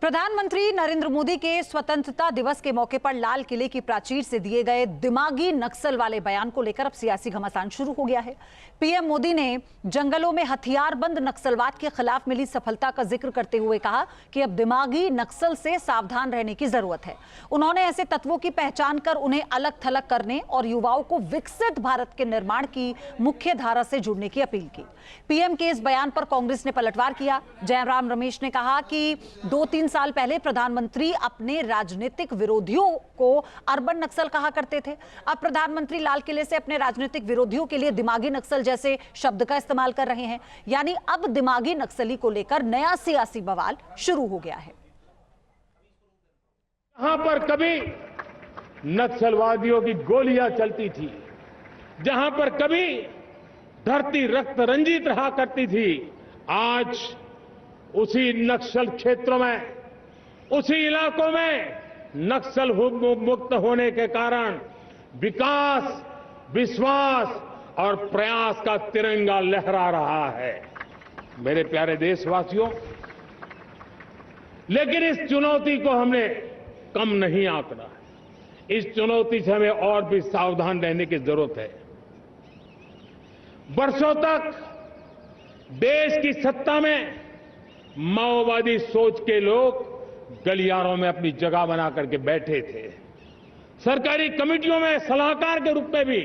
प्रधानमंत्री नरेंद्र मोदी के स्वतंत्रता दिवस के मौके पर लाल किले की प्राचीर से दिए गए दिमागी नक्सल वाले बयान को लेकर अब सियासी घमासान शुरू हो गया है। पीएम मोदी ने जंगलों में हथियारबंद नक्सलवाद के खिलाफ मिली सफलता का जिक्र करते हुए कहा कि अब दिमागी नक्सल से सावधान रहने की जरूरत है। उन्होंने ऐसे तत्वों की पहचान कर उन्हें अलग थलग करने और युवाओं को विकसित भारत के निर्माण की मुख्य धारा से जुड़ने की अपील की। पीएम के इस बयान पर कांग्रेस ने पलटवार किया। जयराम रमेश ने कहा कि 2-3 साल पहले प्रधानमंत्री अपने राजनीतिक विरोधियों को अर्बन नक्सल कहा करते थे। अब प्रधानमंत्री लाल किले से अपने राजनीतिक विरोधियों के लिए दिमागी नक्सल जैसे शब्द का इस्तेमाल कर रहे हैं। यानी अब दिमागी नक्सली को लेकर नया सियासी बवाल शुरू हो गया है। जहां पर कभी नक्सलवादियों की गोलियां चलती थी, जहां पर कभी धरती रक्त रंजित रहा करती थी, आज उसी नक्सल क्षेत्रों में, उसी इलाकों में नक्सल मुक्त होने के कारण विकास, विश्वास और प्रयास का तिरंगा लहरा रहा है। मेरे प्यारे देशवासियों, लेकिन इस चुनौती को हमने कम नहीं आंकना। इस चुनौती से हमें और भी सावधान रहने की जरूरत है। वर्षों तक देश की सत्ता में माओवादी सोच के लोग गलियारों में अपनी जगह बना करके बैठे थे। सरकारी कमेटियों में सलाहकार के रूप में भी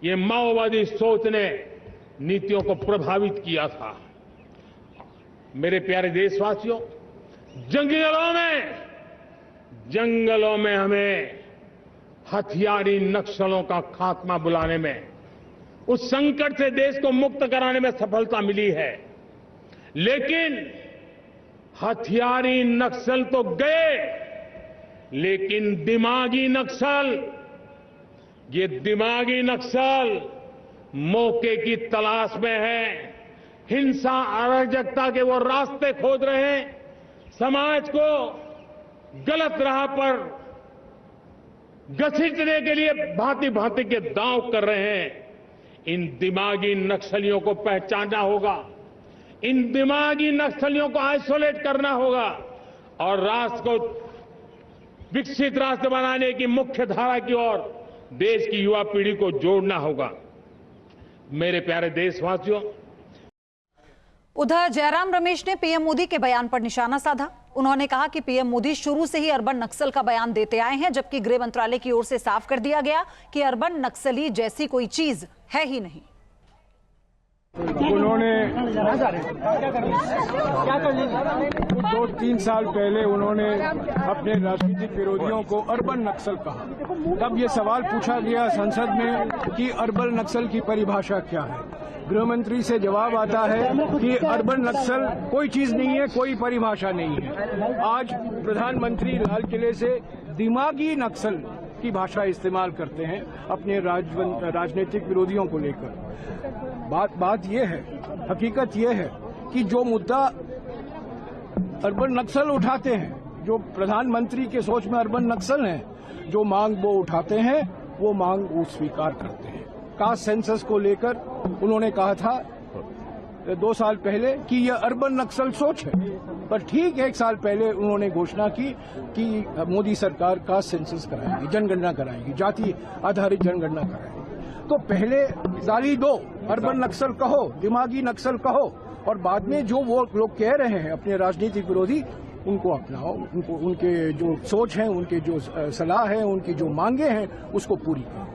ये माओवादी सोच ने नीतियों को प्रभावित किया था। मेरे प्यारे देशवासियों, जंगलों में हमें हथियारी नक्सलों का खात्मा बुलाने में, उस संकट से देश को मुक्त कराने में सफलता मिली है। लेकिन हथियारी नक्सल तो गए, लेकिन दिमागी नक्सल, ये दिमागी नक्सल मौके की तलाश में है। हिंसा, अराजकता के वो रास्ते खोज रहे हैं, समाज को गलत राह पर घसीटने के लिए भांति भांति के दांव कर रहे हैं। इन दिमागी नक्सलियों को पहचानना होगा, इन दिमागी नक्सलियों को आइसोलेट करना होगा और राष्ट्र को विकसित राष्ट्र बनाने की मुख्य धारा की ओर देश की युवा पीढ़ी को जोड़ना होगा। मेरे प्यारे देशवासियों, उधर जयराम रमेश ने पीएम मोदी के बयान पर निशाना साधा। उन्होंने कहा कि पीएम मोदी शुरू से ही अर्बन नक्सल का बयान देते आए हैं, जबकि गृह मंत्रालय की ओर से साफ कर दिया गया कि अर्बन नक्सली जैसी कोई चीज है ही नहीं। उन्होंने 2-3 साल पहले उन्होंने अपने राजनीतिक विरोधियों को अर्बन नक्सल कहा। तब ये सवाल पूछा गया संसद में कि अर्बन नक्सल की परिभाषा क्या है। गृह मंत्री से जवाब आता है कि अर्बन नक्सल कोई चीज नहीं है, कोई परिभाषा नहीं है। आज प्रधानमंत्री लाल किले से दिमागी नक्सल की भाषा इस्तेमाल करते हैं अपने राजनीतिक विरोधियों को लेकर। बात यह है, हकीकत यह है कि जो मुद्दा अर्बन नक्सल उठाते हैं, जो प्रधानमंत्री के सोच में अर्बन नक्सल है, जो मांग वो उठाते हैं, वो मांग वो स्वीकार करते हैं। कास्ट सेंसस को लेकर उन्होंने कहा था 2 साल पहले कि यह अर्बन नक्सल सोच है, पर ठीक 1 साल पहले उन्होंने घोषणा की कि मोदी सरकार कास्ट सेंसस कराएगी, जनगणना कराएगी, जाति आधारित जनगणना कराएगी। तो पहले जाली दो, अर्बन नक्सल कहो, दिमागी नक्सल कहो, और बाद में जो वो लोग कह रहे हैं अपने राजनीतिक विरोधी, उनको अपनाओ, उनको उनके जो सोच है, उनके जो सलाह है, उनकी जो मांगे हैं, उसको पूरी करो।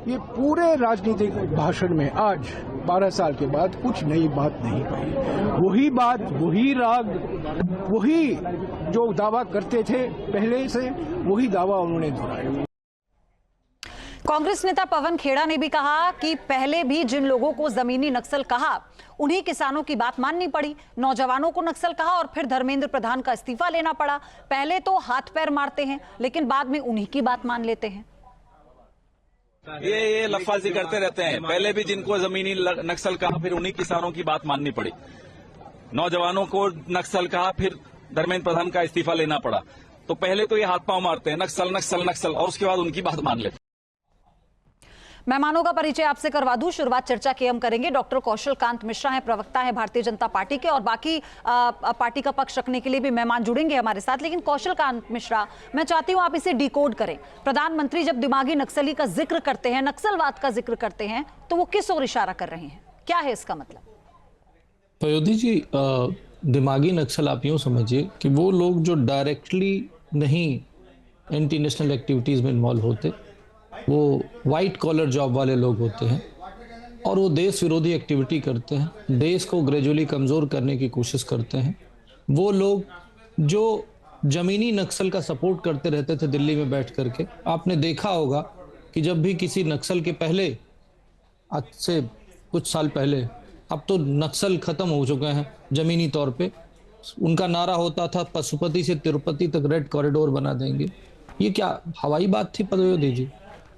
ये पूरे राजनीतिक भाषण में आज 12 साल के बाद कुछ नई बात नहीं कही। वही बात, वही राग, वही जो दावा करते थे पहले से, वही दावा उन्होंने दोहराया। कांग्रेस नेता पवन खेड़ा ने भी कहा कि पहले भी जिन लोगों को जमीनी नक्सल कहा, उन्हीं किसानों की बात माननी पड़ी। नौजवानों को नक्सल कहा और फिर धर्मेंद्र प्रधान का इस्तीफा लेना पड़ा। पहले तो हाथ पैर मारते हैं, लेकिन बाद में उन्हीं की बात मान लेते हैं। ये लफाजी करते रहते हैं। पहले भी जिनको जमीनी नक्सल कहा, फिर उन्हीं किसानों की बात माननी पड़ी। नौजवानों को नक्सल कहा, फिर धर्मेंद्र प्रधान का इस्तीफा लेना पड़ा। तो पहले तो ये हाथ पांव मारते हैं, नक्सल नक्सल नक्सल, और उसके बाद उनकी बात मान लेते हैं। मेहमानों का परिचय आपसे करवा दूं। शुरुआत चर्चा की हम करेंगे। डॉक्टर कौशल कांत मिश्रा हैं, प्रवक्ता हैं भारतीय जनता पार्टी के, और बाकी पार्टी का पक्ष रखने के लिए भी मेहमान जुड़ेंगे हमारे साथ। लेकिन कौशल कांत मिश्रा, मैं चाहती हूं आप इसे डिकोड करें। प्रधानमंत्री जब दिमागी नक्सली का जिक्र करते हैं, नक्सलवाद का जिक्र करते हैं, तो वो किस ओर इशारा कर रहे हैं? क्या है इसका मतलब? पयोधी जी, दिमागी नक्सल आप यूं समझिए कि वो लोग जो डायरेक्टली नहीं एंटी नेशनल एक्टिविटीज में इन्वॉल्व होते, वो वाइट कॉलर जॉब वाले लोग होते हैं और वो देश विरोधी एक्टिविटी करते हैं, देश को ग्रेजुअली कमज़ोर करने की कोशिश करते हैं। वो लोग जो ज़मीनी नक्सल का सपोर्ट करते रहते थे दिल्ली में बैठ करके, आपने देखा होगा कि जब भी किसी नक्सल के पहले, आज से कुछ साल पहले, अब तो नक्सल खत्म हो चुके हैं ज़मीनी तौर पे, उनका नारा होता था पशुपति से तिरुपति तक रेड कॉरिडोर बना देंगे। ये क्या हवाई बात थी पयोधी जी?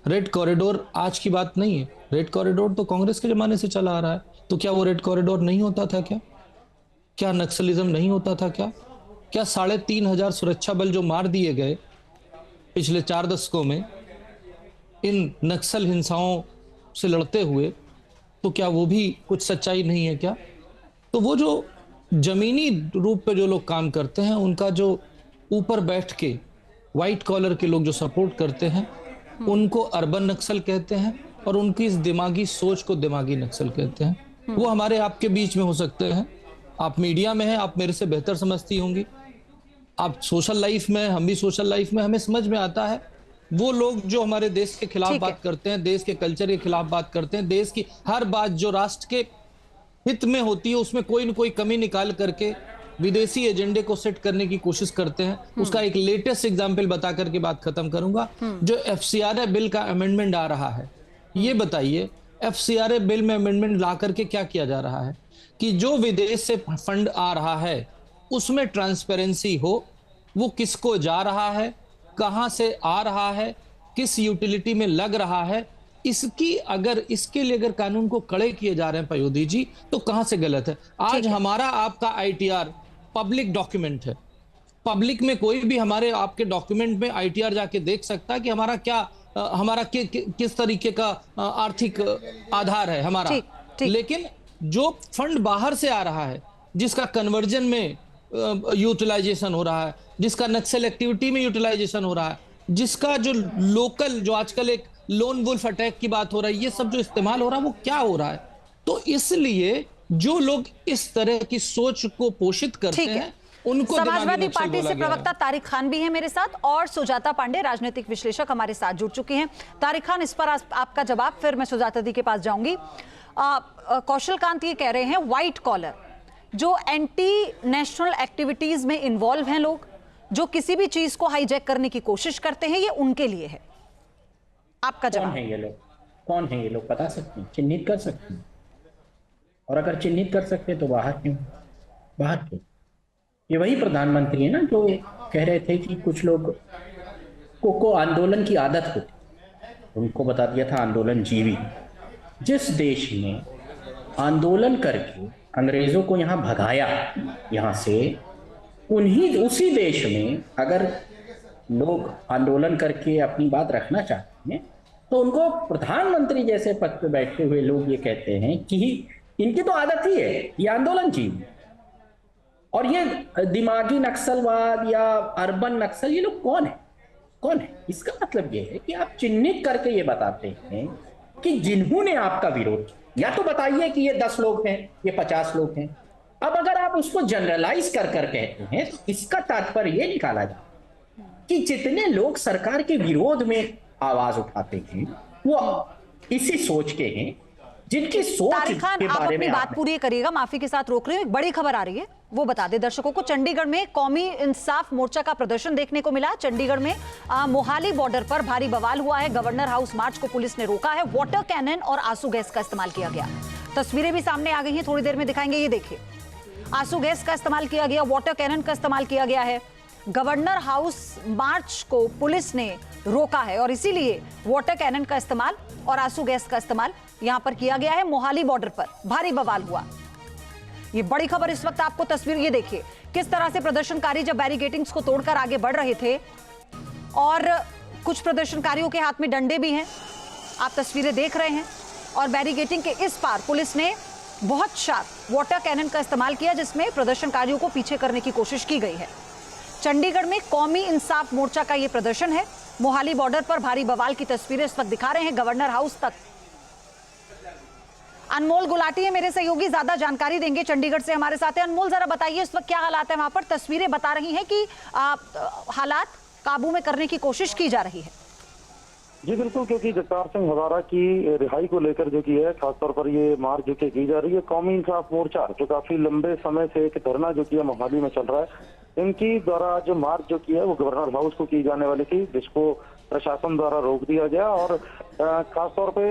रेड कॉरिडोर आज की बात नहीं है। रेड कॉरिडोर तो कांग्रेस के जमाने से चला आ रहा है। तो क्या वो रेड कॉरिडोर नहीं होता था? क्या नक्सलिज्म नहीं होता था? क्या 3,500 सुरक्षा बल जो मार दिए गए पिछले 4 दशकों में इन नक्सल हिंसाओं से लड़ते हुए, तो क्या वो भी कुछ सच्चाई नहीं है क्या? तो वो जो जमीनी रूप पे जो लोग काम करते हैं, उनका जो ऊपर बैठ के व्हाइट कॉलर के लोग जो सपोर्ट करते हैं, उनको अर्बन नक्सल कहते हैं, और उनकी इस दिमागी सोच को दिमागी नक्सल कहते हैं। वो हमारे आपके बीच में हो सकते हैं, आप मीडिया में हैं, आप मेरे से बेहतर समझती होंगी, आप सोशल लाइफ में, हम भी सोशल लाइफ में, हमें समझ में आता है। वो लोग जो हमारे देश के खिलाफ बात करते हैं, देश के कल्चर के खिलाफ बात करते हैं, देश की हर बात जो राष्ट्र के हित में होती है उसमें कोई न कोई कमी निकाल करके विदेशी एजेंडे को सेट करने की कोशिश करते हैं। उसका एक लेटेस्ट एग्जांपल बता करके बात खत्म करूंगा। जो एफसीआरए बिल का अमेंडमेंट आ रहा है, ये बताइए एफसीआरए बिल में अमेंडमेंट ला करके क्या किया जा रहा है कि जो विदेश से फंड आ रहा है उसमें ट्रांसपेरेंसी हो, वो किसको जा रहा है, कहां से आ रहा है, किस यूटिलिटी में लग रहा है, इसके लिए अगर कानून को कड़े किए जा रहे हैं पयोधी जी, तो कहां से गलत है? आज हमारा आपका आईटीआर पब्लिक डॉक्यूमेंट है। पब्लिक में कोई भी हमारे आपके डॉक्यूमेंट में आईटीआर जाके देख सकता है कि हमारा किस तरीके का आर्थिक आधार है हमारा। लेकिन जो फंड बाहर से आ रहा है, जिसका कन्वर्जन में यूटिलाइजेशन हो रहा है, जिसका नक्सल एक्टिविटी में यूटिलाइजेशन हो रहा है, जिसका जो लोकल, जो आजकल एक लोन वुल्फ अटैक की बात हो रहा है, ये सब जो इस्तेमाल हो रहा है, वो क्या हो रहा है? तो इसलिए जो लोग इस तरह की सोच को पोषित करते हैं, उनको समाजवादी पार्टी से प्रवक्ता तारिक खान भी हैं मेरे साथ, और सुजाता पांडे राजनीतिक विश्लेषक हमारे साथ जुड़ चुके हैं। तारिक खान, इस पर आपका जवाब, फिर मैं सुजाता दी के पास जाऊंगी। कौशल कांत ये कह रहे हैं व्हाइट कॉलर, जो एंटी नेशनल एक्टिविटीज में इन्वॉल्व हैं लोग, जो किसी भी चीज को हाईजैक करने की कोशिश करते हैं, ये उनके लिए है। आपका जवाब? कौन है ये लोग बता सकते हैं, चिन्हित कर सकते हैं? और अगर चिन्हित कर सकते हैं तो बाहर क्यों? ये वही प्रधानमंत्री है ना जो कह रहे थे कि कुछ लोग को आंदोलन की आदत होती, उनको बता दिया था आंदोलन जीवी। जिस देश में आंदोलन करके अंग्रेजों को यहाँ भगाया यहाँ से, उसी देश में अगर लोग आंदोलन करके अपनी बात रखना चाहते हैं, तो उनको प्रधानमंत्री जैसे पद पे बैठे हुए लोग ये कहते हैं कि इनकी तो आदत ही है ये आंदोलन जीव। और ये दिमागी नक्सलवाद या अर्बन नक्सल, ये लोग कौन है? इसका मतलब ये है कि आप चिन्हित करके ये बताते हैं कि जिन्होंने आपका विरोध, या तो बताइए कि ये 10 लोग हैं, ये 50 लोग हैं। अब अगर आप उसको जनरलाइज कर कहते हैं, तो इसका तात्पर्य ये निकाला जाए कि जितने लोग सरकार के विरोध में आवाज उठाते हैं, वो इसी सोच के हैं, जिनकी सोच तारिक खान, आप अपनी बात पूरी करिएगा, माफी के साथ रोक रही हूं। एक बड़ी खबर आ रही है, वो बता दे दर्शकों को। चंडीगढ़ में कौमी इंसाफ मोर्चा का प्रदर्शन देखने को मिला। चंडीगढ़ में मोहाली बॉर्डर पर भारी बवाल हुआ है। गवर्नर हाउस मार्च को पुलिस ने रोका है। वाटर कैनन और आंसू गैस का इस्तेमाल किया गया। तस्वीरें भी सामने आ गई हैं, थोड़ी देर में दिखाएंगे। ये देखिए, आंसू गैस का इस्तेमाल किया गया, वाटर कैनन का इस्तेमाल किया गया है। गवर्नर हाउस मार्च को पुलिस ने रोका है और इसीलिए वाटर कैनन का इस्तेमाल और आंसू गैस का इस्तेमाल यहां पर किया गया है। मोहाली बॉर्डर पर भारी बवाल हुआ। ये बड़ी खबर इस वक्त आपको तस्वीर ये देखिए किस तरह से प्रदर्शनकारी जब बैरिकेडिंग्स को तोड़कर आगे बढ़ रहे थे और कुछ प्रदर्शनकारियों के हाथ में डंडे भी हैं। आप तस्वीरें देख रहे हैं और बैरिकेडिंग के इस पार पुलिस ने बहुत शार्प वाटर कैनन का इस्तेमाल किया, जिसमें प्रदर्शनकारियों को पीछे करने की कोशिश की गई है। चंडीगढ़ में कौमी इंसाफ मोर्चा का यह प्रदर्शन है। मोहाली बॉर्डर पर भारी बवाल की तस्वीरें इस वक्त दिखा रहे हैं, गवर्नर हाउस तक। अनमोल गुलाटी है मेरे सहयोगी, ज्यादा जानकारी देंगे, चंडीगढ़ से हमारे साथ है। अनमोल, जरा बताइए इस वक्त क्या हालात है वहां पर? तस्वीरें बता रही हैं कि हालात काबू में करने की कोशिश की जा रही है। जी बिल्कुल, क्योंकि जगतार सिंह हजारा की रिहाई को लेकर जो की है खासतौर पर ये मार्च जो की जा रही है। कौमी इंसाफ मोर्चा जो काफी लंबे समय से एक धरना जो किया मोहाली में चल रहा है, इनकी द्वारा जो मार्च जो की है वो गवर्नर हाउस को की जाने वाली थी, जिसको प्रशासन द्वारा रोक दिया गया। और खासतौर पे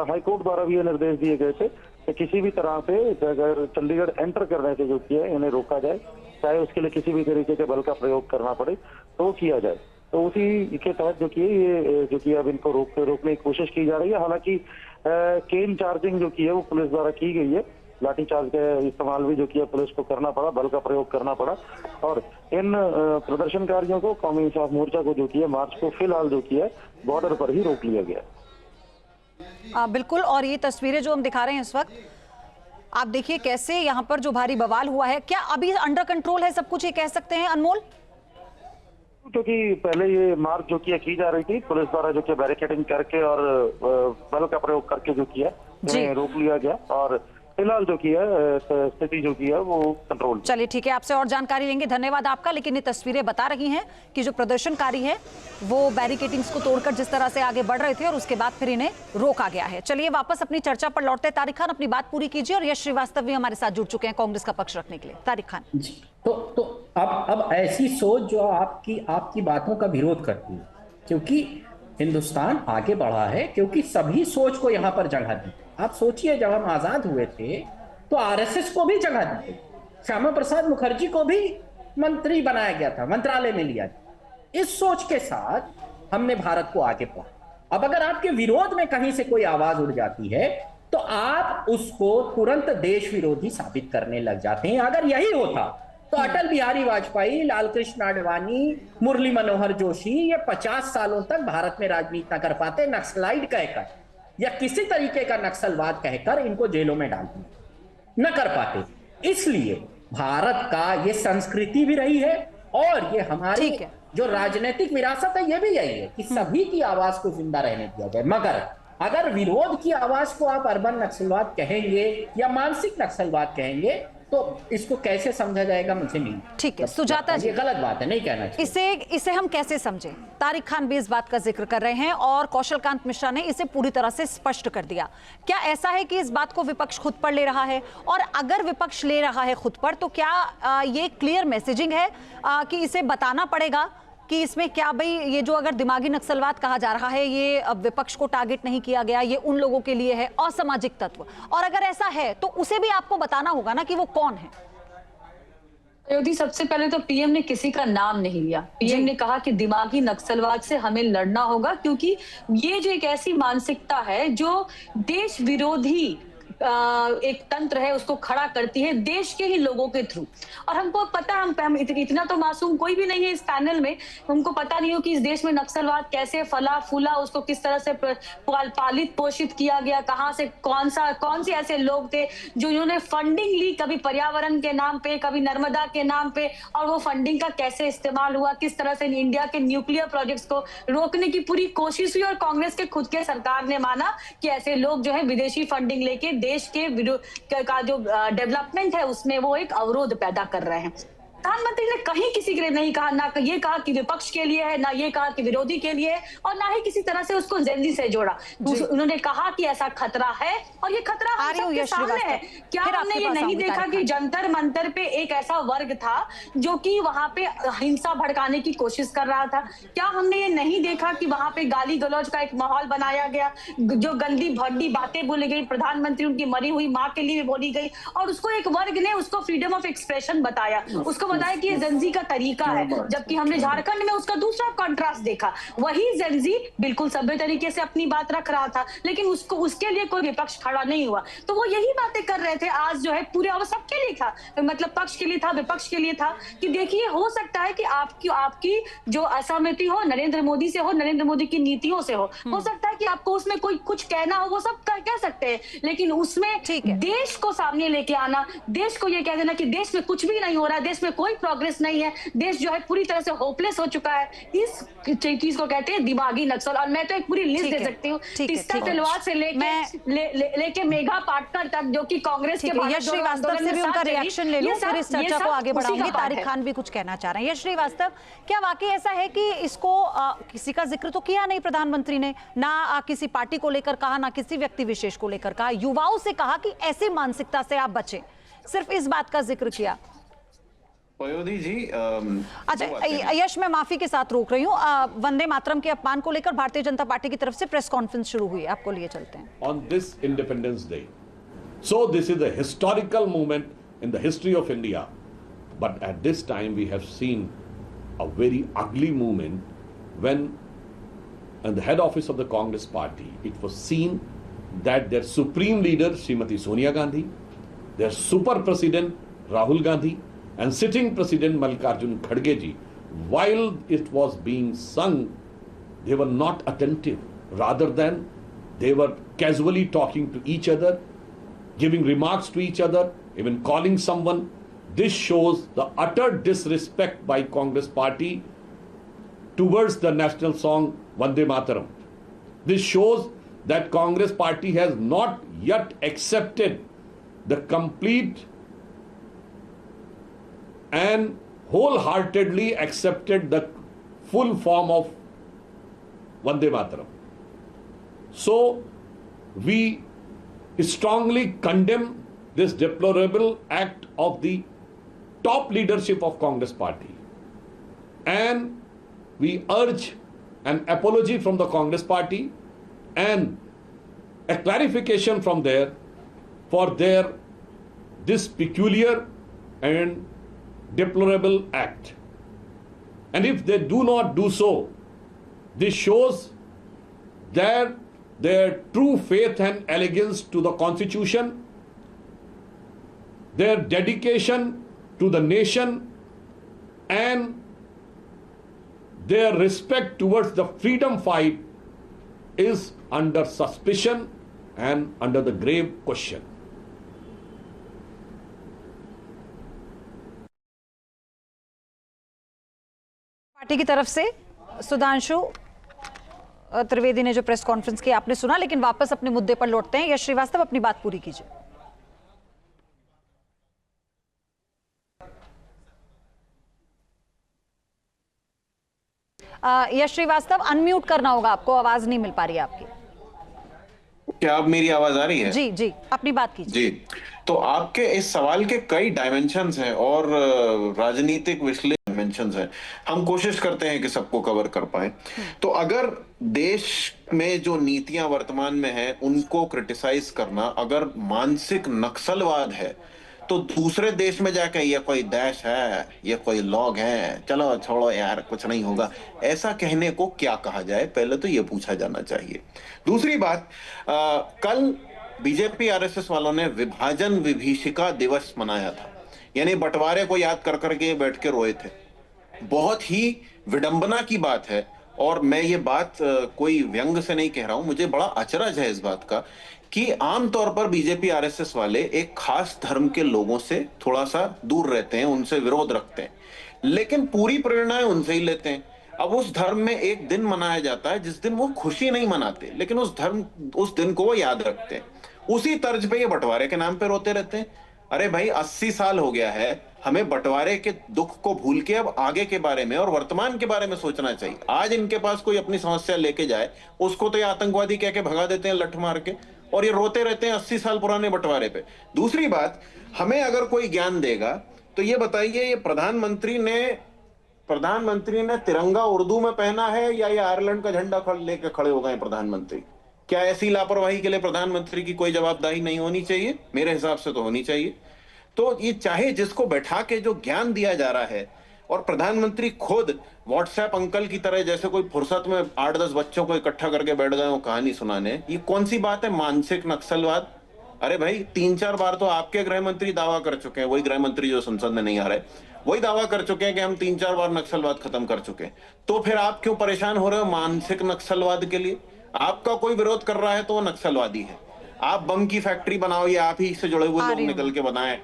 हाईकोर्ट द्वारा भी ये निर्देश दिए गए थे कि किसी भी तरह से अगर चंडीगढ़ एंटर करने से जो किया है इन्हें रोका जाए, चाहे उसके लिए किसी भी तरीके के बल का प्रयोग करना पड़े तो वो किया जाए। तो उसी के तहत जो की ये जो की अब इनको रोकने की कोशिश की जा रही है। हालांकि केन चार्जिंग जो की है वो पुलिस द्वारा की गई है, लाठीचार्ज का इस्तेमाल भी जो किया पुलिस को करना पड़ा, बल का प्रयोग करना पड़ा। और इन प्रदर्शनकारियों को, कौमी इंसाफ मोर्चा को जो किया मार्च को फिलहाल जो किया बॉर्डर पर ही रोक लिया गया। बिल्कुल, और ये तस्वीरें जो हम दिखा रहे हैं इस वक्त, आप देखिए कैसे यहाँ पर जो भारी बवाल हुआ है, क्या अभी अंडर कंट्रोल है सब कुछ, ये कह सकते हैं अनमोल? क्योंकि पहले ये मार्च जो किया की जा रही थी, पुलिस द्वारा जो किया बैरिकेडिंग करके और बल का प्रयोग करके जो किया रोक लिया गया। और फिलहाल जो किया स्थिति जो किया वो कंट्रोल। चलिए ठीक है, आपसे और जानकारी लेंगे, धन्यवाद आपका। लेकिन ये तस्वीरें बता रही हैं कि जो प्रदर्शनकारी हैं वो बैरिकेडिंग्स को तोड़कर जिस तरह से आगे बढ़ रहे थे और उसके बाद फिर इन्हें रोका गया है। चलिए वापस अपनी चर्चा पर लौटते हैं। तारिक खान अपनी बात पूरी कीजिए, और यश श्रीवास्तव भी हमारे साथ जुड़ चुके हैं कांग्रेस का पक्ष रखने के लिए। तारिक खान जी, तो अब ऐसी सोच जो आपकी बातों का विरोध करती है, क्योंकि हिंदुस्तान आगे बढ़ा है, क्योंकि सभी सोच को यहाँ पर जगह दी। आप सोचिए, जब हम आजाद हुए थे तो आरएसएस को भी जगह दी, श्यामा प्रसाद मुखर्जी को भी मंत्री बनाया गया था, मंत्रालय में लिया गया। इस सोच के साथ हमने भारत को आगे बढ़ाया। अब अगर आपके विरोध में कहीं से कोई आवाज उठ जाती है तो आप उसको तुरंत देश विरोधी साबित करने लग जाते हैं। अगर यही होता तो अटल बिहारी वाजपेयी, लालकृष्ण आडवाणी, मुरली मनोहर जोशी ये 50 सालों तक भारत में राजनीति न कर पाते। नक्सलाइट कहकर या किसी तरीके का नक्सलवाद कहकर इनको जेलों में डाल दिया, न कर पाते। इसलिए भारत का ये संस्कृति भी रही है और ये हमारी जो राजनीतिक विरासत है ये भी यही है कि सभी की आवाज को जिंदा रहने दिया जाए। मगर अगर विरोध की आवाज को आप अर्बन नक्सलवाद कहेंगे या मानसिक नक्सलवाद कहेंगे तो इसको कैसे समझा जाएगा, मुझे नहीं। ठीक है सुजाता जी, ये गलत बात है, नहीं कहना चाहिए। इसे हम कैसे समझें? तारिक खान भी इस बात का जिक्र कर रहे हैं और कौशल कांत मिश्रा ने इसे पूरी तरह से स्पष्ट कर दिया। क्या ऐसा है कि इस बात को विपक्ष खुद पर ले रहा है? और अगर विपक्ष ले रहा है खुद पर तो क्या ये क्लियर मैसेजिंग है कि इसे बताना पड़ेगा कि इसमें क्या भाई ये जो अगर दिमागी नक्सलवाद कहा जा रहा है ये विपक्ष को टारगेट नहीं किया गया, ये उन लोगों के लिए है असामाजिक तत्व, और अगर ऐसा है तो उसे भी आपको बताना होगा ना कि वो कौन है। अयोधी, सबसे पहले तो पीएम ने किसी का नाम नहीं लिया। पीएम ने कहा कि दिमागी नक्सलवाद से हमें लड़ना होगा, क्योंकि ये जो एक ऐसी मानसिकता है जो देश विरोधी एक तंत्र है उसको खड़ा करती है देश के ही लोगों के थ्रू। और हमको पता है, हम इतना तो मासूम कोई भी नहीं है इस पैनल में, हमको पता नहीं हो कि इस देश में नक्सलवाद कैसे फला फूला, उसको किस तरह से पालित पोषित किया गया, कहां से कौन से ऐसे लोग थे जो इन्होंने फंडिंग ली, कभी पर्यावरण के नाम पे, कभी नर्मदा के नाम पे, और वो फंडिंग का कैसे इस्तेमाल हुआ, किस तरह से इंडिया के न्यूक्लियर प्रोजेक्ट्स को रोकने की पूरी कोशिश हुई। और कांग्रेस के खुद के सरकार ने माना कि ऐसे लोग जो है विदेशी फंडिंग लेके देश के का जो डेवलपमेंट है उसमें वो एक अवरोध पैदा कर रहे हैं। प्रधानमंत्री ने कहीं किसी के लिए नहीं कहा, ना ये कहा कि विपक्ष के लिए है, ना ये कहा कि विरोधी के लिए है, और ना ही किसी तरह से उसको जेनजी से जोड़ा। उन्होंने कहा कि ऐसा खतरा है और ये खतरा हम सबके सामने है। क्या हमने ये नहीं देखा कि जंतर मंतर पे एक ऐसा वर्ग था जो कि वहां पे हिंसा भड़काने की कोशिश कर रहा था? क्या हमने ये नहीं देखा कि वहां पे गाली गलौज का एक माहौल बनाया गया, जो गंदी भद्दी बातें बोली गई, प्रधानमंत्री उनकी मरी हुई माँ के लिए बोली गई, और उसको एक वर्ग ने उसको फ्रीडम ऑफ एक्सप्रेशन बताया, उसको बताया कि ये जेंजी का तरीका है, जबकि हमने झारखंड में उसका दूसरा कॉन्ट्रास्ट देखा। वही जेंजी बिल्कुल सभ्य तरीके से अपनी बात रख रहा था, लेकिन उसके लिए कोई विपक्ष खड़ा नहीं हुआ। तो वो यही बातें कर रहे थे आज जो है पूरे सबके लिए था, मतलब पक्ष के लिए था, विपक्ष के लिए था, कि देखिए हो सकता है कि आपकी जो असहमति हो नरेंद्र मोदी से हो, नरेंद्र मोदी की नीतियों से हो सकता है कि आपको उसमें कोई कुछ कहना हो, वो सब कह सकते हैं, लेकिन उसमें देश को सामने लेके आना, देश को ये कह देना कि देश में कुछ भी नहीं हो रहा है, देश में कोई प्रोग्रेस नहीं है, देश जो है पूरी तरह से होपलेस हो चुका है, इस चीज को कहते हैं दिमागी नक्सल। और मैं तो एक पूरी लिस्ट दे सकती हूँ, तीस्ता तलवार से लेके मेघा पाटकर तक, जो कि कांग्रेस के श्रीवास्तव से भी उनका रिएक्शन ले लूं, फिर इस चर्चा को आगे बढ़ाऊंगी। तारिक खान भी कुछ कहना चाह रहे हैं। श्रीवास्तव, क्या वाकई ऐसा है कि इसको किसी का जिक्र तो किया नहीं प्रधानमंत्री ने, ना किसी पार्टी को लेकर कहा, ना किसी व्यक्ति विशेष को लेकर कहा, युवाओं से कहा कि ऐसी मानसिकता से आप बचें, सिर्फ इस बात का जिक्र किया? पयोधी जी अच्छा यश, मैं माफी के साथ रोक रही हूँ, वंदे मातरम के अपमान को लेकर भारतीय जनता पार्टी की तरफ से प्रेस कॉन्फ्रेंस शुरू हुई, आपको लिए चलते हैं। On this independence day, so this is a historical moment in the history of India, but at this time we have seen a very ugly moment when in the head office of the Congress party it was seen that their supreme leader Srimati Sonia Gandhi, their super president Rahul Gandhi and sitting president Mallikarjun Kharge ji, while it was being sung, they were not attentive, rather than they were casually talking to each other, giving remarks to each other, even calling someone. This shows the utter disrespect by Congress party towards the national song Vande Mataram. This shows that Congress party has not yet accepted the complete and wholeheartedly accepted the full form of Vande Mataram. So we strongly condemn this deplorable act of the top leadership of Congress party, and we urge an apology from the Congress party and a clarification from there for their this peculiar and deplorable act. And if they do not do so, this shows that their true faith and allegiance to the Constitution, their dedication to the nation, and their respect towards the freedom fight is under suspicion and under the grave question. Party की तरफ से सुधांशु त्रिवेदी ने जो press conference की आपने सुना, लेकिन वापस अपने मुद्दे पर लौटते हैं। यश श्रीवास्तव, अपनी बात पूरी कीजिए। यश श्रीवास्तव, अनम्यूट करना होगा आपको, आवाज नहीं मिल पा रही है आपकी। क्या अब मेरी आवाज आ रही है? जी जी, अपनी बात कीजिए। जी, तो आपके इस सवाल के कई डायमेंशंस हैं और राजनीतिक विश्लेषण डायमेंशंस हैं। हम कोशिश करते हैं कि सबको कवर कर पाए। तो अगर देश में जो नीतियां वर्तमान में हैं उनको क्रिटिसाइज करना अगर मानसिक नक्सलवाद है, तो दूसरे देश में जाकर ये कोई देश है, ये कोई लोग हैं, चलो छोड़ो यार कुछ नहीं होगा, ऐसा कहने को क्या कहा जाए, पहले तो ये पूछा जाना चाहिए। दूसरी बात, कल बीजेपी आरएसएस वालों ने विभाजन विभीषिका दिवस मनाया था, यानी बंटवारे को याद कर करके बैठ के रोए थे। बहुत ही विडंबना की बात है, और मैं ये बात कोई व्यंग से नहीं कह रहा हूं, मुझे बड़ा अचरज है इस बात का कि आमतौर पर बीजेपी आरएसएस वाले एक खास धर्म के लोगों से थोड़ा सा दूर रहते हैं, उनसे विरोध रखते हैं, लेकिन पूरी प्रेरणाएं उनसे ही लेते हैं। अब उस धर्म में एक दिन मनाया जाता है जिस दिन वो खुशी नहीं मनाते, लेकिन उस दिन को वो याद रखते हैं। उसी तर्ज पे ये बंटवारे के नाम पे रोते रहते हैं। अरे भाई 80 साल हो गया है, हमें बंटवारे के दुख को भूल के अब आगे के बारे में और वर्तमान के बारे में सोचना चाहिए। आज इनके पास कोई अपनी समस्या लेके जाए, उसको तो ये आतंकवादी कह के भगा देते हैं लठ मार के, और ये रोते रहते हैं 80 साल पुराने बंटवारे पे। दूसरी बात, हमें अगर कोई ज्ञान देगा तो ये बताइए, ये प्रधानमंत्री ने तिरंगा उर्दू में पहना है या ये आयरलैंड का झंडा लेके खड़े हो गए प्रधानमंत्री? क्या ऐसी लापरवाही के लिए प्रधानमंत्री की कोई जवाबदेही नहीं होनी चाहिए? मेरे हिसाब से तो होनी चाहिए। तो ये चाहे जिसको बैठा के जो ज्ञान दिया जा रहा है, और प्रधानमंत्री खुद व्हाट्सएप अंकल की तरह जैसे कोई फुर्सत में 8-10 बच्चों को इकट्ठा करके बैठ गए वो कहानी सुनाने, ये कौन सी बात है मानसिक नक्सलवाद? अरे भाई 3-4 बार तो आपके गृह मंत्री दावा कर चुके हैं, वही गृह मंत्री जो संसद में नहीं आ रहे, वही दावा कर चुके हैं कि हम 3-4 बार नक्सलवाद खत्म कर चुके हैं। तो फिर आप क्यों परेशान हो रहे हो मानसिक नक्सलवाद के लिए? आपका कोई विरोध कर रहा है तो वो नक्सलवादी है। आप बम की फैक्ट्री बनाओ, ये आप ही से जुड़े हुए लोग निकल के बनाए,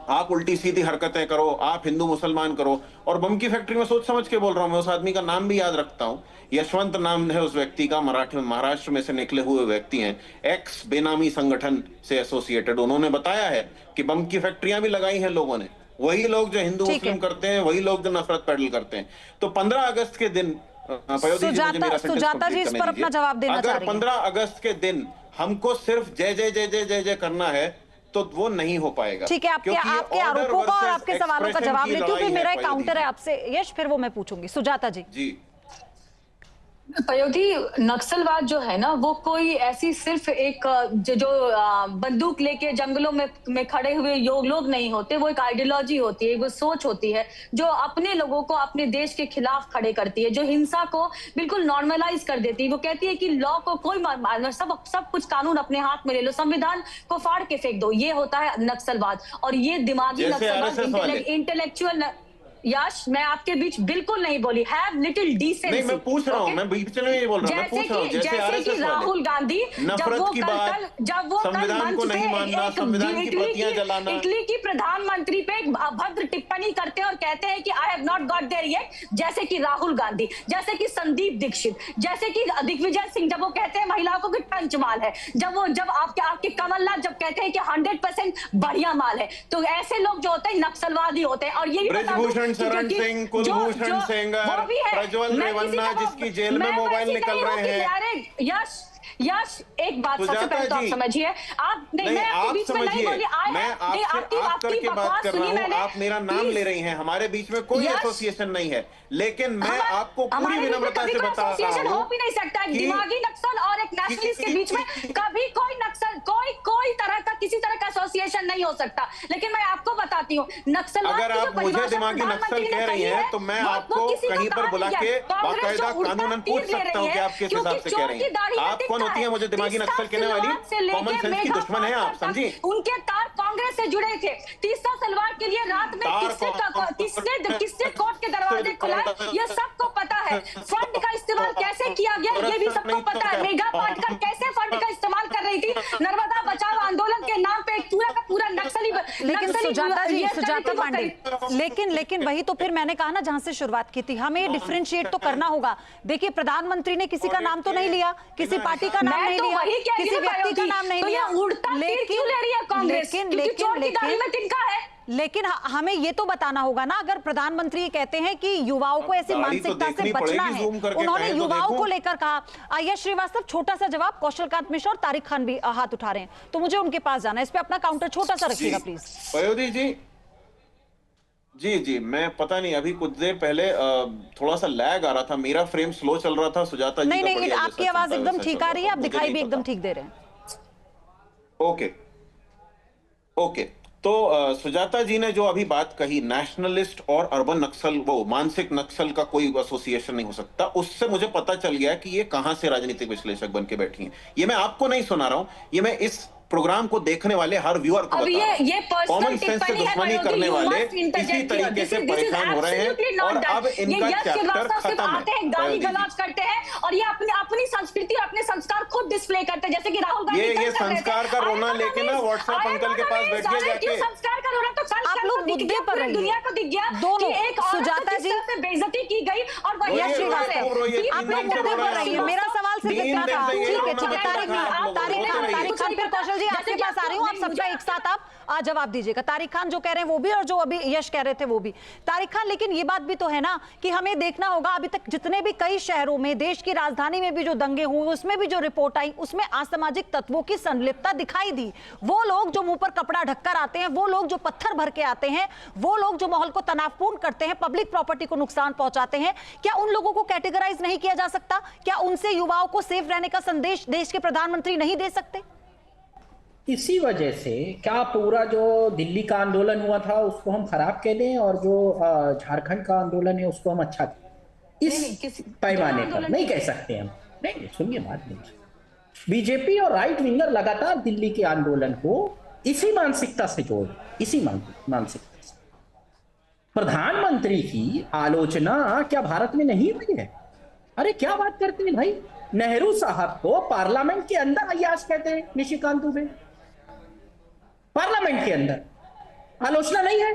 आप उल्टी सीधी हरकतें करो, आप हिंदू मुसलमान करो। और बम की फैक्ट्री में सोच समझ के बोल रहा हूं, मैं उस आदमी का नाम भी याद रखता हूं, यशवंत नाम है उस व्यक्ति का, महाराष्ट्र में से निकले हुए व्यक्ति हैं, एक्स बेनामी संगठन से एसोसिएटेड। उन्होंने बताया है कि बम की फैक्ट्रियां भी लगाई हैं लोगों ने, वही लोग जो हिंदू मुस्लिम करते हैं, वही लोग जो नफरत पैडल करते हैं। तो 15 अगस्त के दिन सुजाता जी इस पर अपना जवाब देना चाह रही हैं। 15 अगस्त के दिन हमको सिर्फ जय जय जय जय जय जय करना है तो वो नहीं हो पाएगा। ठीक है, आपके आरोपों का और आपके सवालों का जवाब लेती हूँ, फिर मेरा एक काउंटर है आपसे यश, फिर वो मैं पूछूंगी। सुजाता जी। पयोधी, नक्सलवाद जो है ना वो कोई ऐसी सिर्फ एक जो बंदूक लेके जंगलों में खड़े हुए लोग नहीं होते, वो एक आइडियोलॉजी होती है, वो सोच होती है जो अपने लोगों को अपने देश के खिलाफ खड़े करती है, जो हिंसा को बिल्कुल नॉर्मलाइज कर देती है। वो कहती है कि लॉ को कोई सब कुछ कानून अपने हाथ में ले लो, संविधान को फाड़ के फेंक दो। ये होता है नक्सलवाद, और ये दिमागी नक्सलवाद, इंटेलेक्चुअल। यश, मैं आपके बीच बिल्कुल नहीं बोली, हैव लिटिल डिसेंसी। नहीं, मैं पूछ रहा हूँ, मैं बीच में नहीं बोल रहा, मैं पूछ रहा हूँ। जैसे कि राहुल गांधी जब वो कल मंच पे इटली की प्रधानमंत्री पे एक अभद्र टिप्पणी करते हैं और कहते हैं कि I have not got there yet, जैसे कि राहुल गांधी, जैसे कि संदीप दीक्षित, जैसे कि दिग्विजय सिंह, जब वो कहते हैं महिलाओं को कि पंचमाल है, जब आपके कमलनाथ जब कहते हैं कि 100% बढ़िया माल है, तो ऐसे लोग जो होते हैं नक्सलवादी होते हैं। और ये भी शरण सिंह, कुलभूषण सेंगर, प्रज्वल रेवन्ना जिसकी जेल में मोबाइल निकल रहे हैं। यश, एक बात सबसे पहले तो आप समझिए, आप नहीं, मैं आपके बीच में नहीं बोली, मैं आप करके बात कर रहा हूँ, आप मेरा नाम ले रही हैं, हमारे बीच में कोई एसोसिएशन नहीं है, लेकिन मैं आपको पूरी विनम्रता से बता रहा हूँ, हो भी नहीं सकता दिमागी नक्सल और एक नेशनलिस्ट के बीच में कभी कोई नक्सल कोई तरह का किसी तरह का एसोसिएशन नहीं हो सकता। लेकिन मैं आपको बताती हूँ, नक्सलवाद अगर आप मुझे दिमागी नक्सल कह रही हैं तो मैं आपको कहीं पर बुला के बाकायदा कानूनन पूछ सकता हूँ कि आप किस हिसाब से कह रही हैं। आप कौन होती है मुझे दिमागी नक्सल कहने वाली? कॉमन सेंस की दुश्मन है आप, समझी? उनके तार कांग्रेस से जुड़े थे। तीसरा सलवार के लिए रात में किसने कोर्ट के दरवाजे खुलाए, ये सबको पता है। फंड का इस्तेमाल कैसे किया गया ये भी सबको पता है। मेघा पाटकर कैसे फंड का इस्तेमाल कर रही थी नर्मदा बचाओ आंदोलन के नाम पे, पूरा का पूरा नक्सली। लेकिन सुजाता पांडे, लेकिन वही तो फिर मैंने कहा ना, जहां से शुरुआत की थी, हमें डिफरेंशिएट तो करना होगा। देखिए, प्रधानमंत्री ने किसी का नाम तो नहीं लिया, किसी पार्टी का नाम नहीं लिया, किसी व्यक्ति का नाम नहीं लिया, लेकिन हमें ये तो बताना होगा ना, अगर प्रधानमंत्री कहते हैं कि युवाओं को ऐसी मानसिकता से बचना है, उन्होंने युवाओं को लेकर कहा। यश श्रीवास्तव, छोटा सा जवाब, कौशलकांत मिश्रा और तारिक खान भी हाथ उठा रहे हैं, तो मुझे उनके पास जाना है। इस पे अपना काउंटर छोटा सा रखिएगा प्लीज। पयोधी जी, मैं पता नहीं, अभी कुछ देर पहले थोड़ा सा लैग आ रहा था, मेरा फ्रेम स्लो चल रहा था। सुजाता जी नहीं, आपकी आवाज एकदम ठीक आ रही है, आप दिखाई भी एकदम ठीक दे रहे हैं। ओके। तो सुजाता जी ने जो अभी बात कही, नेशनलिस्ट और अर्बन नक्सल, वो मानसिक नक्सल का कोई एसोसिएशन नहीं हो सकता, उससे मुझे पता चल गया कि ये कहां से राजनीतिक विश्लेषक बन के बैठी हैं। ये मैं आपको नहीं सुना रहा हूं, ये मैं इस प्रोग्राम को देखने वाले हर व्यूअर को बता रहा हूं। कॉमन सेंस से दुश्मनी करने वाले इसी तरीके से परेशान हो रहे हैं और अब इनका चैप्टर खत्म है। गाली गलौज करते हैं और ये अपनी संस्कृति और अपने संस्कार खुद डिस्प्ले करते हैं, जैसे कि राहुल गांधी ये संस्कार का रोना लेके ना व्हाट्सएप अंकल के पास बैठ गए जाके। संस्कार का रोना तो कल आप लोग मुद्दे पर रहिए, दुनिया को दिख गया दोनों। एक सुजाता जी से बेइज्जती की गई और वही आप लोग मुद्दे पर रहिए। मेरा सवाल सिर्फ इतना था। ठीक है, तारिक खान, फिर कौशल जी आपके पास आ रही हूँ, आप सबका एक साथ आप जवाब दीजिएगा। तारिक खान जो कह रहे हैं वो भी, और जो अभी यश कह रहे थे वो भी। तारिक खान, लेकिन ये बात भी तो है ना कि हमें देखना होगा, अभी तक जितने भी कई शहरों में, देश की राजधानी में भी जो दंगे हुए, उसमें भी जो रिपोर्ट आई, उसमें असामाजिक तत्वों की संलिप्तता दिखाई दी। वो लोग जो मुंह पर कपड़ा ढककर आते हैं, वो लोग जो पत्थर भर के आते हैं, वो लोग जो माहौल को तनावपूर्ण करते हैं, पब्लिक प्रॉपर्टी को नुकसान पहुंचाते हैं, क्या उन लोगों को कैटेगराइज नहीं किया जा सकता? क्या उनसे युवाओं को सेफ रहने का संदेश देश के प्रधानमंत्री नहीं दे सकते? इसी वजह से क्या पूरा जो दिल्ली का आंदोलन हुआ था उसको हम खराब कह दें और जो झारखंड का आंदोलन है उसको हम अच्छा कहें? इस पैमाने पर नहीं कह सकते हम। नहीं, सुनिए बात नहीं। बीजेपी और राइट विंगर लगातार दिल्ली के आंदोलन को इसी मानसिकता से जोड़, इसी मानसिकता से। प्रधानमंत्री की आलोचना क्या भारत में नहीं हुई है? अरे क्या बात करते हैं भाई, नेहरू साहब को पार्लियामेंट के अंदर अय्याश कहते हैं निशिकांत दुबे, पार्लियामेंट के अंदर आलोचना नहीं है।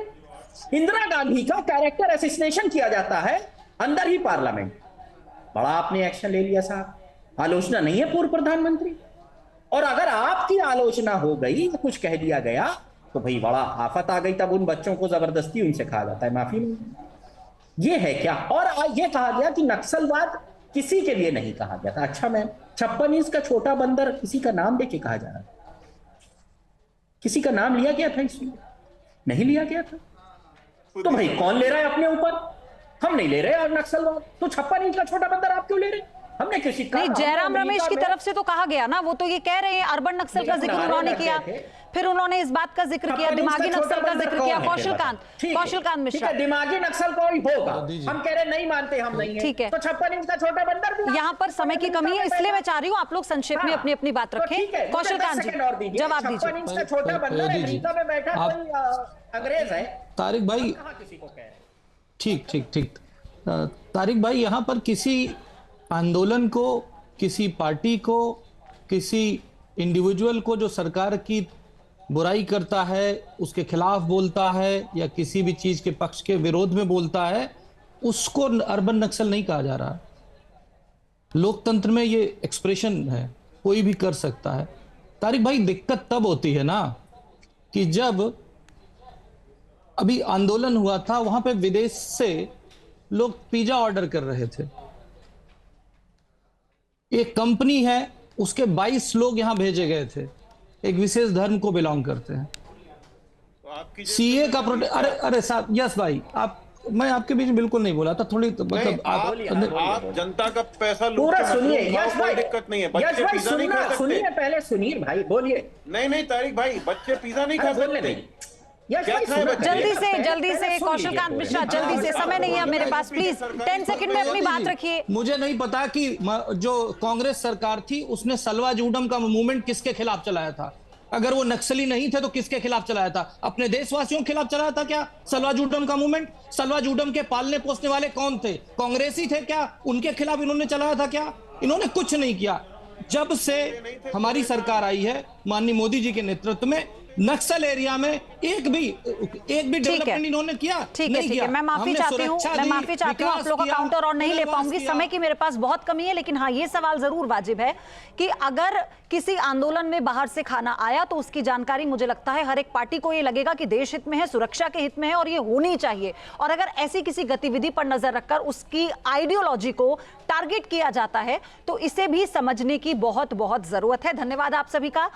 इंदिरा गांधी का कैरेक्टर असैसिनेशन किया जाता है अंदर ही पार्लियामेंट, बड़ा आपने एक्शन ले लिया साहब, आलोचना नहीं है पूर्व प्रधानमंत्री। और अगर आपकी आलोचना हो गई, कुछ कह दिया गया, तो भाई बड़ा आफत आ गई, तब उन बच्चों को जबरदस्ती उनसे कहा जाता है माफी नहीं, ये है क्या? और ये कहा गया कि नक्सलवाद किसी के लिए नहीं कहा गया था। अच्छा मैम, 56 इंच का छोटा बंदर किसी का नाम लेके कहा जा रहा है, किसी का नाम लिया गया था इसमें? नहीं लिया गया था। तो भाई कौन ले रहा है अपने ऊपर? हम नहीं ले रहे और नक्सलवाद, तो 56 इंच का छोटा बंदर आप क्यों ले रहे? हमने किसी का नहीं, जयराम रमेश की तरफ से तो कहा गया ना, वो तो ये कह रहे हैं अर्बन नक्सल का जिक्र उन्होंने किया, फिर उन्होंने इस बात का जिक्र किया, दिमागी नक्सल का जिक्र किया। कौशलकांत मिश्रा, दिमागी नक्सल कोई होगा, हम कह रहे नहीं मानते, हम नहीं है, ठीक है। तो 56 इंच का छोटा बंदर भी। यहाँ पर समय की कमी है, इसलिए मैं चाह रही हूँ आप लोग संक्षेप में अपनी अपनी बात रखें। कौशलकांत जी जवाब दीजिए। 56 इंच का छोटा बंदर अमेरिका में बैठा कोई अंग्रेज है? तारिक भाई, किसी को कह रहे? ठीक तारिक भाई, यहाँ पर किसी आंदोलन को, किसी पार्टी को, किसी इंडिविजुअल को जो सरकार की बुराई करता है, उसके खिलाफ बोलता है या किसी भी चीज के पक्ष के विरोध में बोलता है, उसको अर्बन नक्सल नहीं कहा जा रहा। लोकतंत्र में ये एक्सप्रेशन है, कोई भी कर सकता है। तारिक भाई, दिक्कत तब होती है ना कि जब अभी आंदोलन हुआ था, वहां पे विदेश से लोग पिज्जा ऑर्डर कर रहे थे, एक कंपनी है, उसके 22 लोग यहां भेजे गए थे, एक विशेष धर्म को बिलोंग करते हैं। तो सीए का अरे साहब, यस भाई, आप, मैं आपके बीच में बिल्कुल नहीं बोला था, थोड़ी मतलब आप जनता का पैसा पूरा सुनिए, यश भाई, दिक्कत नहीं है, बच्चे पिज्जा नहीं खा सकते। सुनिए पहले, सुनील भाई बोलिए। नहीं तारिक भाई, बच्चे पिज्जा नहीं खा सकते। जल्दी से कौशलकांत मिश्रा, जल्दी से, समय नहीं है मेरे पास, प्लीज 10 सेकंड में अपनी बात रखिए। मुझे नहीं पता कि जो कांग्रेस सरकार थी उसने सलवा जूडम का मूवमेंट किसके खिलाफ चलाया था। अगर वो नक्सली नहीं थे तो किसके खिलाफ चलाया था? अपने देशवासियों के खिलाफ चलाया था क्या सलवा जूडम का मूवमेंट? सलवा जूडम के पालने पोसने वाले कौन थे? कांग्रेसी थे क्या? उनके खिलाफ इन्होंने चलाया था क्या? इन्होंने कुछ नहीं किया। जब से हमारी सरकार आई है माननीय मोदी जी के नेतृत्व में, नक्सल एरिया में एक भी डेवलपमेंट इन्होंने किया? ठीक है, मैं माफी चाहती हूँ, आप लोगों का काउंटर और नहीं ले पाऊंगी, समय की मेरे पास बहुत कमी है। लेकिन हाँ, ये सवाल जरूर वाजिब है कि अगर किसी आंदोलन में बाहर से खाना आया तो उसकी जानकारी, मुझे लगता है हर एक पार्टी को ये लगेगा कि देश हित में है, सुरक्षा के हित में है और ये होनी चाहिए। और अगर ऐसी किसी गतिविधि पर नजर रखकर उसकी आइडियोलॉजी को टारगेट किया जाता है तो इसे भी समझने की बहुत बहुत जरूरत है। धन्यवाद आप सभी का।